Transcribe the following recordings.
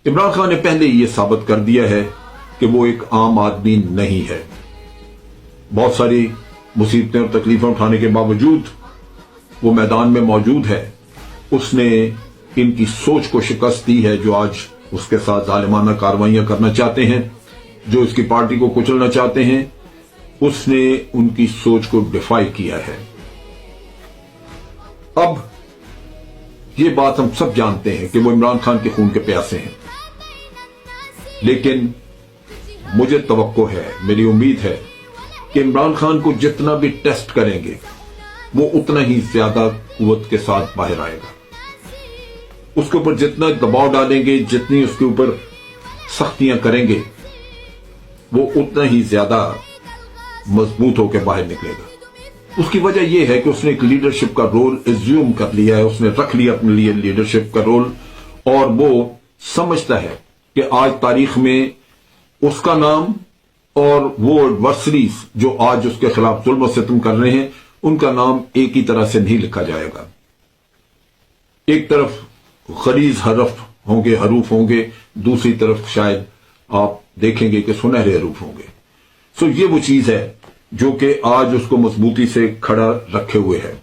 عمران خان نے پہلے یہ ثابت کر دیا ہے کہ وہ ایک عام آدمی نہیں ہے. بہت ساری مصیبتیں اور تکلیفیں اٹھانے کے باوجود وہ میدان میں موجود ہے. اس نے ان کی سوچ کو شکست دی ہے جو آج اس کے ساتھ ظالمانہ کارروائیاں کرنا چاہتے ہیں، جو اس کی پارٹی کو کچلنا چاہتے ہیں. اس نے ان کی سوچ کو ڈیفائی کیا ہے. اب یہ بات ہم سب جانتے ہیں کہ وہ عمران خان کے خون کے پیاسے ہیں، لیکن مجھے توقع ہے، میری امید ہے کہ عمران خان کو جتنا بھی ٹیسٹ کریں گے وہ اتنا ہی زیادہ قوت کے ساتھ باہر آئے گا. اس کے اوپر جتنا دباؤ ڈالیں گے، جتنی اس کے اوپر سختیاں کریں گے، وہ اتنا ہی زیادہ مضبوط ہو کے باہر نکلے گا. اس کی وجہ یہ ہے کہ اس نے ایک لیڈرشپ کا رول ایزیوم کر لیا ہے، اس نے رکھ لیا اپنے لیے لیڈرشپ کا رول، اور وہ سمجھتا ہے کہ آج تاریخ میں اس کا نام اور وہ ایڈورسریز جو آج اس کے خلاف ظلم و ستم کر رہے ہیں ان کا نام ایک ہی طرح سے نہیں لکھا جائے گا. ایک طرف غلیظ حروف ہوں گے، دوسری طرف شاید آپ دیکھیں گے کہ سنہرے حروف ہوں گے. سو یہ وہ چیز ہے جو کہ آج اس کو مضبوطی سے کھڑا رکھے ہوئے ہے.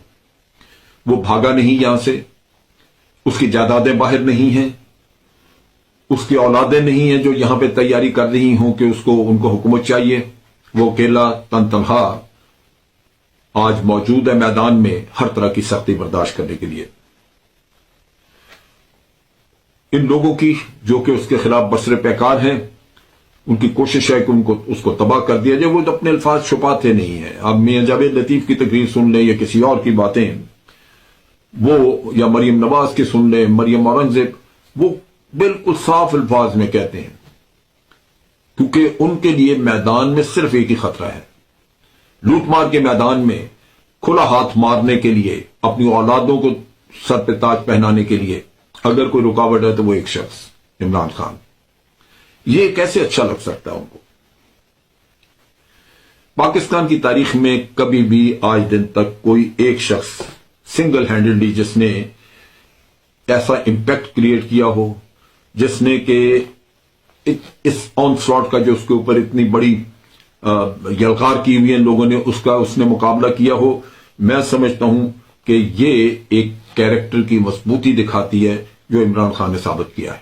وہ بھاگا نہیں یہاں سے، اس کی جائیدادیں باہر نہیں ہیں، اس کی اولادیں نہیں ہیں جو یہاں پہ تیاری کر رہی ہوں کہ ان کو حکومت چاہیے. وہ اکیلا تنہا آج موجود ہے میدان میں ہر طرح کی سختی برداشت کرنے کے لیے. ان لوگوں کی جو کہ اس کے خلاف برسر پیکار ہیں، ان کی کوشش ہے کہ اس کو تباہ کر دیا جائے. وہ اپنے الفاظ چھپاتے نہیں ہیں. اب میاں جاوید لطیف کی تقریر سن لیں یا کسی اور کی باتیں، وہ یا مریم نواز کی سن لیں، مریم اورنگزیب، وہ بالکل صاف الفاظ میں کہتے ہیں، کیونکہ ان کے لیے میدان میں صرف ایک ہی خطرہ ہے. لوٹ مار کے میدان میں کھلا ہاتھ مارنے کے لیے، اپنی اولادوں کو سر پہ تاج پہنانے کے لیے اگر کوئی رکاوٹ ہے تو وہ ایک شخص عمران خان. یہ کیسے اچھا لگ سکتا ہے ان کو؟ پاکستان کی تاریخ میں کبھی بھی آج دن تک کوئی ایک شخص سنگل ہینڈڈلی جس نے ایسا امپیکٹ کریٹ کیا ہو، جس نے کہ اس آن سلاٹ کا جو اس کے اوپر اتنی بڑی یلغار کی ہوئی ہیں لوگوں نے، اس نے مقابلہ کیا ہو. میں سمجھتا ہوں کہ یہ ایک کیریکٹر کی مضبوطی دکھاتی ہے جو عمران خان نے ثابت کیا ہے.